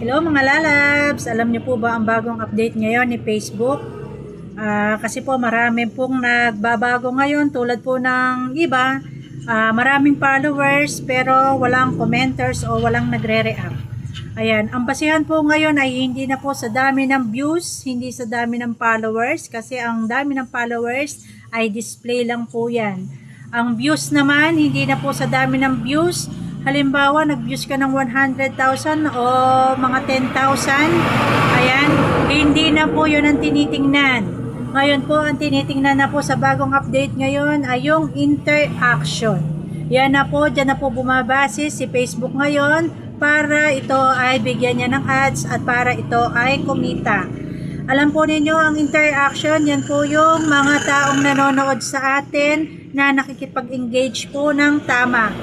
Hello mga lalabs! Alam niyo po ba ang bagong update ngayon ni Facebook? Kasi po marami pong nagbabago ngayon tulad po ng iba, maraming followers pero walang commenters o walang nagre-react. Ayan, ang basihan po ngayon ay hindi na po sa dami ng views, hindi sa dami ng followers kasi ang dami ng followers ay display lang po yan. Ang views naman, hindi na po sa dami ng views. Halimbawa, nag-views ka ng 100,000 o mga 10,000. Ayan, hindi na po yun ang tinitingnan. Ngayon po, ang tinitingnan na po sa bagong update ngayon ay yung interaction. Yan na po, dyan na po bumabase si Facebook ngayon para ito ay bigyan niya ng ads at para ito ay kumita. Alam po ninyo, ang interaction, yan po yung mga taong nanonood sa atin na nakikipag-engage po ng tama.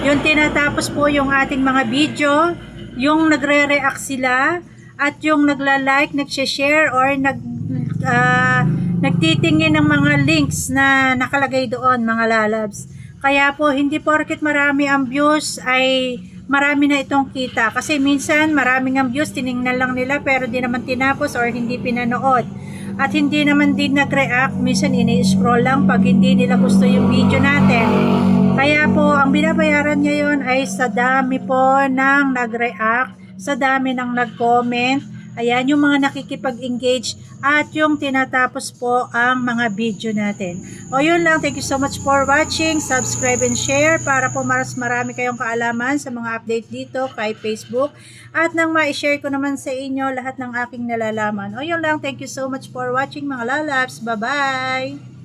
Yung tinatapos po yung ating mga video, yung nagre-react sila, at yung nagla-like, nag-share, or nagtitingin ng mga links na nakalagay doon, mga lalabs. Kaya po, hindi porket marami ang views ay marami na itong kita. Kasi minsan, maraming ang views, tiningnan lang nila, pero di naman tinapos or hindi pinanood. At hindi naman din nag-react, minsan ini-scroll lang pag hindi nila gusto yung video natin. Kaya po, ang binabayaran ngayon ay sa dami po ng nag-react, sa dami ng nag-comment, ayan, yung mga nakikipag-engage, at yung tinatapos po ang mga video natin. O yun lang, thank you so much for watching, subscribe and share para po mas marami kayong kaalaman sa mga update dito kay Facebook, at nang ma-share ko naman sa inyo lahat ng aking nalalaman. O yun lang, thank you so much for watching mga lalabs, bye bye!